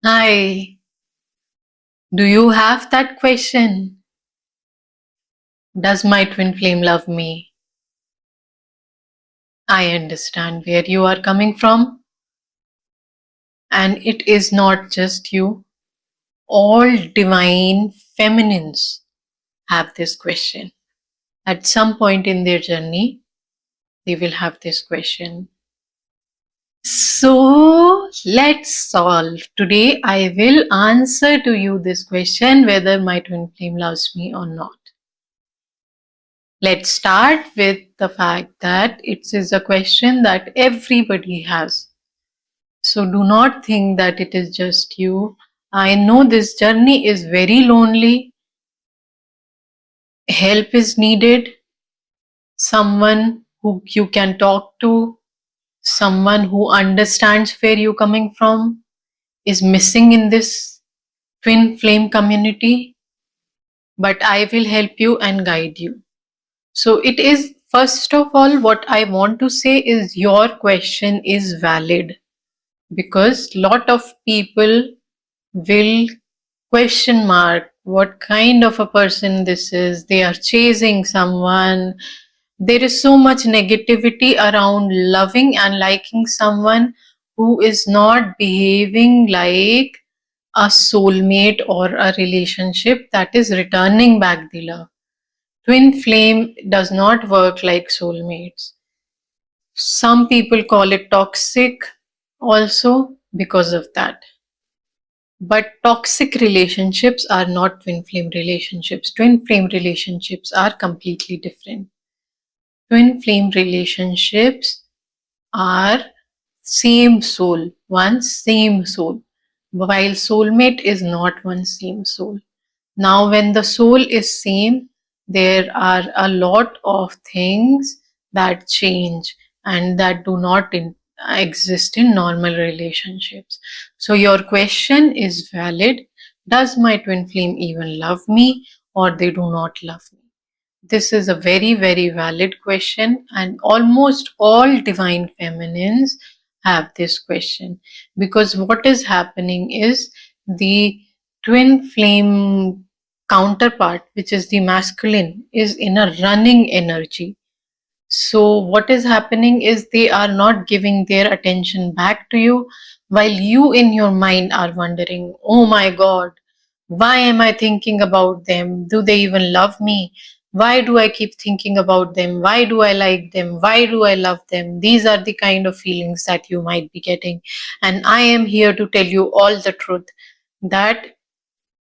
Hi, do you have that question? Does my twin flame love me? I understand where you are coming from, and it is not just you. All divine feminines have this question. At some point in their journey, they will have this question. So let's solve. Today, I will answer to you this question whether my twin flame loves me or not. Let's start with the fact that it is a question that everybody has. So do not think that it is just you. I know this journey is very lonely. Help is needed. Someone who you can talk to, someone who understands where you're coming from is missing in this twin flame community. But I will help you and guide you. So it is, first of all, what I want to say is your question is valid, because lot of people will question mark what kind of a person this is. They are chasing someone. There is so much negativity around loving and liking someone who is not behaving like a soulmate or a relationship that is returning back the love. Twin flame does not work like soulmates. Some people call it toxic also because of that. But toxic relationships are not twin flame relationships. Twin flame relationships are completely different. Twin flame relationships are same soul, one same soul, while soulmate is not one same soul. Now, when the soul is same, there are a lot of things that change and that do not exist in normal relationships. So, your question is valid. Does my twin flame even love me, or they do not love me? This is a very, very valid question, and almost all divine feminines have this question, because what is happening is the twin flame counterpart, which is the masculine, is in a running energy. So, what is happening is they are not giving their attention back to you, while you in your mind are wondering, oh my God, why am I thinking about them? Do they even love me? Why do I keep thinking about them? Why do I like them? Why do I love them? These are the kind of feelings that you might be getting. And I am here to tell you all the truth that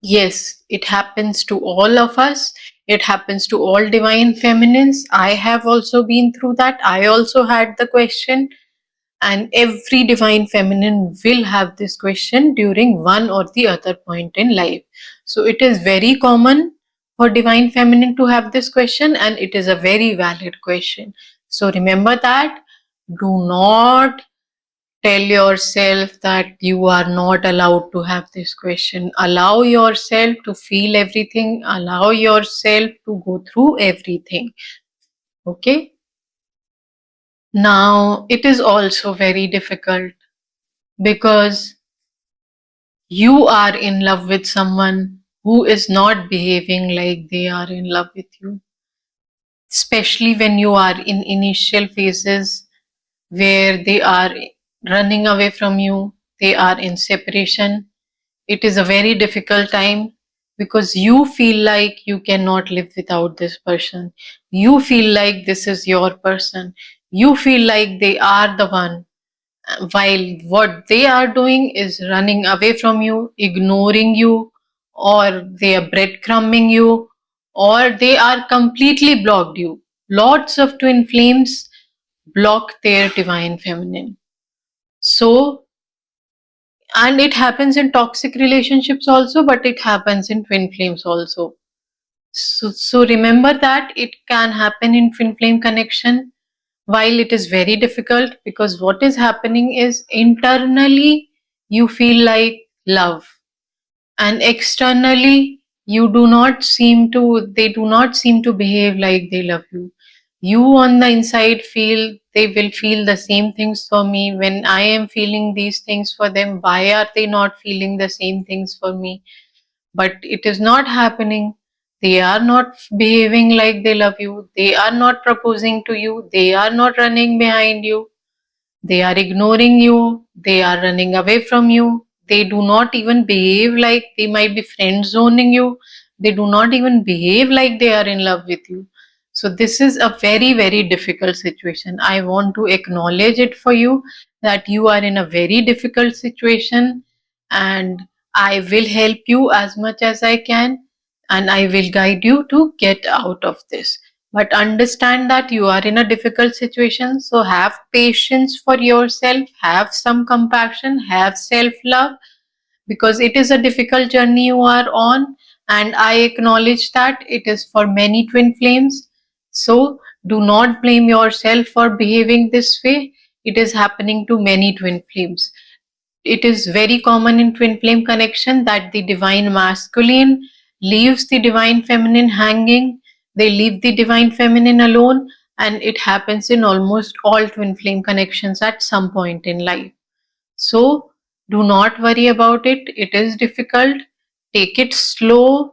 yes, it happens to all of us. It happens to all divine feminines. I have also been through that. I also had the question, and every divine feminine will have this question during one or the other point in life. So it is very common for divine feminine to have this question, and it is a very valid question. So remember that. Do not tell yourself that you are not allowed to have this question. Allow yourself to feel everything, allow yourself to go through everything. Okay? Now, it is also very difficult because you are in love with someone who is not behaving like they are in love with you, especially when you are in initial phases where they are running away from you, they are in separation. It is a very difficult time because you feel like you cannot live without this person. You feel like this is your person. You feel like they are the one, while what they are doing is running away from you, ignoring you, or they are breadcrumbing you, or they are completely blocked you. Lots of twin flames block their divine feminine. So, and it happens in toxic relationships also, but it happens in twin flames also. So remember that it can happen in twin flame connection, while it is very difficult, because what is happening is internally you feel like love, and externally they do not seem to behave like they love you. You on the inside feel they will feel the same things for me. When I am feeling these things for them, why are they not feeling the same things for me? But it is not happening. They are not behaving like they love you. They are not proposing to you. They are not running behind you. They are ignoring you. They are running away from you. They do not even behave like they might be friend zoning you. They do not even behave like they are in love with you. So, this is a very, very difficult situation. I want to acknowledge it for you that you are in a very difficult situation, and I will help you as much as I can, and I will guide you to get out of this. But understand that you are in a difficult situation, so have patience for yourself, have some compassion, have self love, because it is a difficult journey you are on, and I acknowledge that it is for many twin flames. So do not blame yourself for behaving this way. It is happening to many twin flames. It is very common in twin flame connection that the divine masculine leaves the divine feminine hanging. They leave the divine feminine alone, and it happens in almost all twin flame connections at some point in life. So do not worry about it. It is difficult. Take it slow.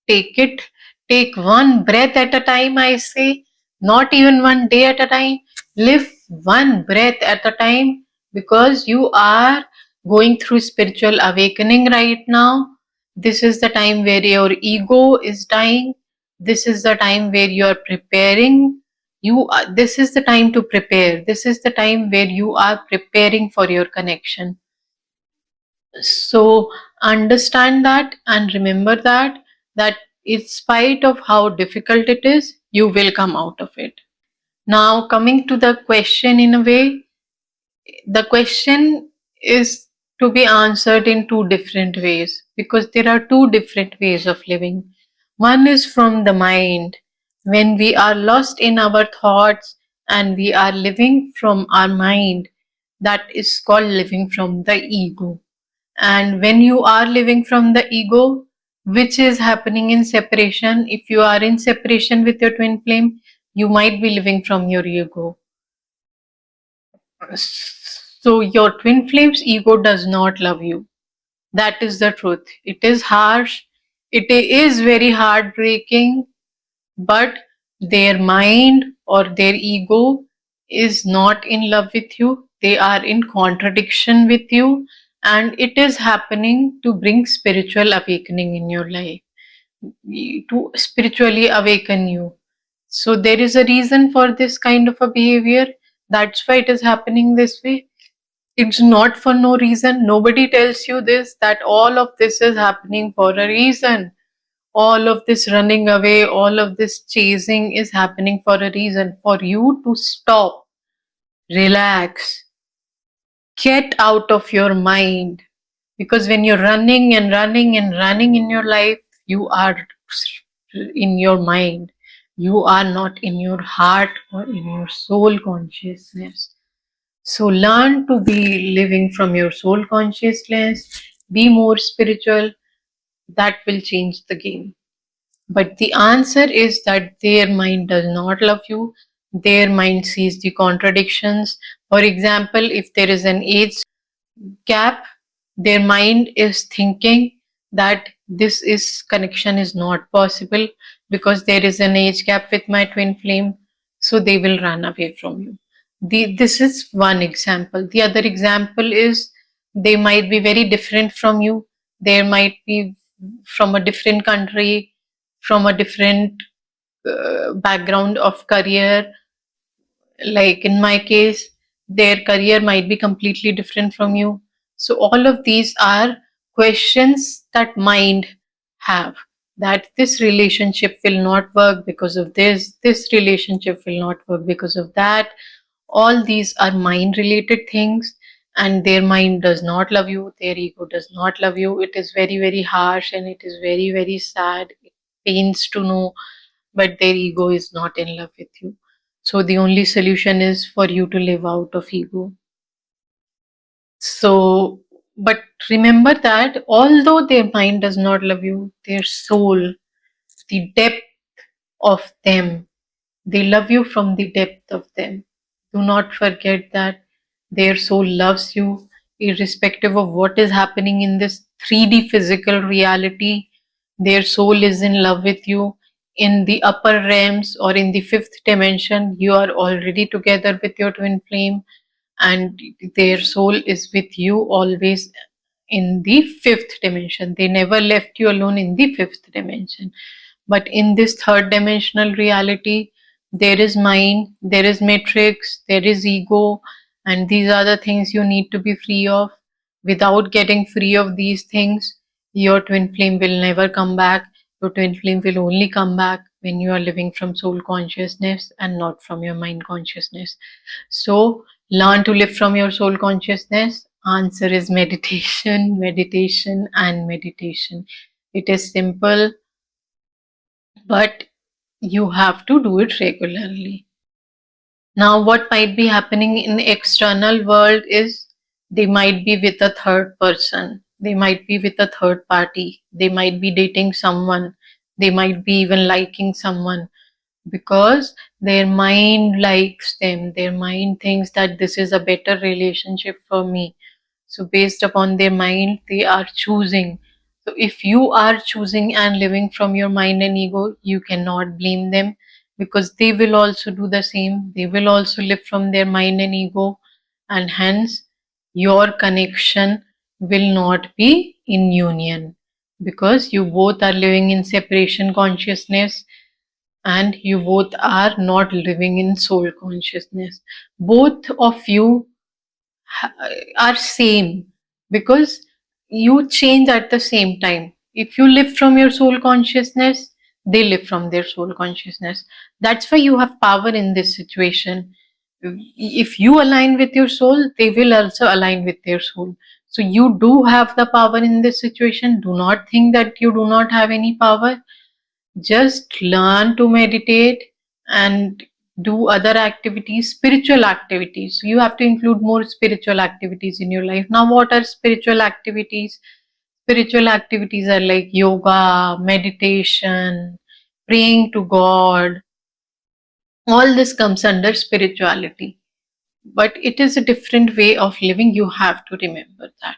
Take it, take one breath at a time, I say, not even one day at a time. Live one breath at a time, because you are going through spiritual awakening right now. This is the time where your ego is dying. This is the time where you are preparing. This is the time to prepare. This is the time where you are preparing for your connection. So understand that and remember that in spite of how difficult it is, you will come out of it. Now coming to the question, in a way, the question is to be answered in two different ways, because there are two different ways of living. One is from the mind, when we are lost in our thoughts and we are living from our mind, that is called living from the ego. And when you are living from the ego, which is happening in separation, if you are in separation with your twin flame, you might be living from your ego. So your twin flame's ego does not love you. That is the truth. It is harsh. It is very heartbreaking, but their mind or their ego is not in love with you. They are in contradiction with you, and it is happening to bring spiritual awakening in your life, to spiritually awaken you. So there is a reason for this kind of a behavior. That's why it is happening this way. It's not for no reason. Nobody tells you this, that all of this is happening for a reason. All of this running away, all of this chasing is happening for a reason. For you to stop, relax, get out of your mind. Because when you're running and running and running in your life, you are in your mind. You are not in your heart or in your soul consciousness. So learn to be living from your soul consciousness, be more spiritual. That will change the game. But the answer is that their mind does not love you. Their mind sees the contradictions. For example, if there is an age gap, their mind is thinking that this is connection is not possible because there is an age gap with my twin flame, so they will run away from you. This is one example. The other example is they might be very different from you. They might be from a different country, from a different background of career. Like in my case, their career might be completely different from you. So all of these are questions that mind have, that this relationship will not work because of this relationship will not work because of that. All these are mind related things, and their mind does not love you, their ego does not love you. It is very, very harsh, and it is very, very sad. It pains to know, but their ego is not in love with you. So the only solution is for you to live out of ego. So, but remember that although their mind does not love you, their soul, the depth of them They love you from the depth of them. Do not forget that their soul loves you irrespective of what is happening in this 3D physical reality. Their soul is in love with you. In the upper realms or in the fifth dimension, you are already together with your twin flame, and their soul is with you always in the fifth dimension. They never left you alone in the fifth dimension. But in this third dimensional reality, there is mind, there is matrix, there is ego, and these are the things you need to be free of. Without getting free of these things, your twin flame will never come back. Your twin flame will only come back when you are living from soul consciousness and not from your mind consciousness. So, learn to live from your soul consciousness. Answer is meditation, meditation, and meditation. It is simple, but you have to do it regularly. Now, what might be happening in the external world is they might be with a third person, they might be with a third party, they might be dating someone, they might be even liking someone, because their mind likes them. Their mind thinks that this is a better relationship for me. So, based upon their mind, they are choosing. So, if you are choosing and living from your mind and ego, you cannot blame them, because they will also do the same. They will also live from their mind and ego, and hence your connection will not be in union, because you both are living in separation consciousness and you both are not living in soul consciousness. Both of you are same, because you change at the same time. If you live from your soul consciousness, they live from their soul consciousness. That's why you have power in this situation. If you align with your soul, they will also align with their soul. So you do have the power in this situation. Do not think that you do not have any power. Just learn to meditate and do other activities, spiritual activities. So you have to include more spiritual activities in your life. Now, what are spiritual activities? Spiritual activities are like yoga, meditation, praying to God. All this comes under spirituality. But it is a different way of living. You have to remember that.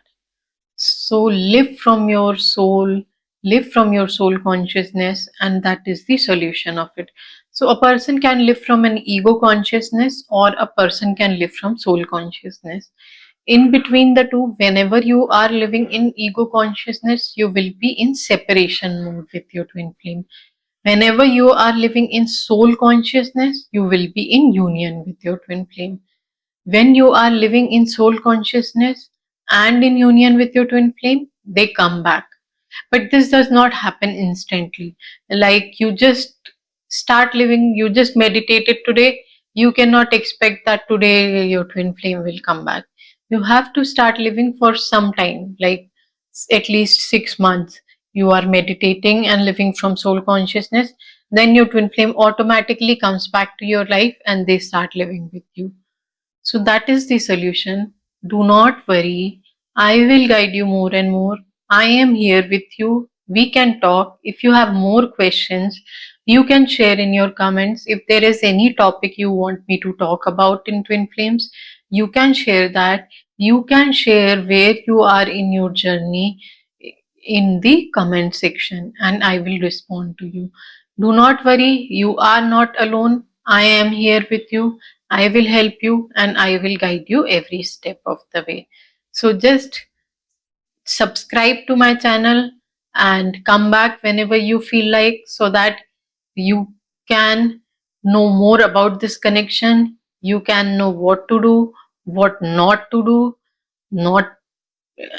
So live from your soul consciousness, and that is the solution of it. So a person can live from an ego consciousness, or a person can live from soul consciousness. In between the two, whenever you are living in ego consciousness, you will be in separation mode with your twin flame. Whenever you are living in soul consciousness, you will be in union with your twin flame. When you are living in soul consciousness and in union with your twin flame, they come back. But this does not happen instantly. Like you just start living, you just meditated today, you cannot expect that today your twin flame will come back. You have to start living for some time, like at least 6 months. You are meditating and living from soul consciousness, then your twin flame automatically comes back to your life and they start living with you. So that is the solution. Do not worry. I will guide you more and more. I am here with you. We can talk. If you have more questions, you can share in your comments. If there is any topic you want me to talk about in Twin Flames, you can share that. You can share where you are in your journey in the comment section, and I will respond to you. Do not worry, you are not alone. I am here with you. I will help you and I will guide you every step of the way. So just subscribe to my channel and come back whenever you feel like, so that you can know more about this connection. You can know what to do, what not to do, not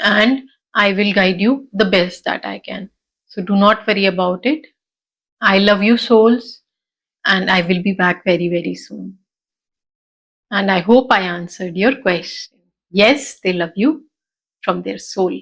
and I will guide you the best that I can. So do not worry about it. I love you, souls, and I will be back very, very soon. And I hope I answered your question. Yes, they love you from their soul.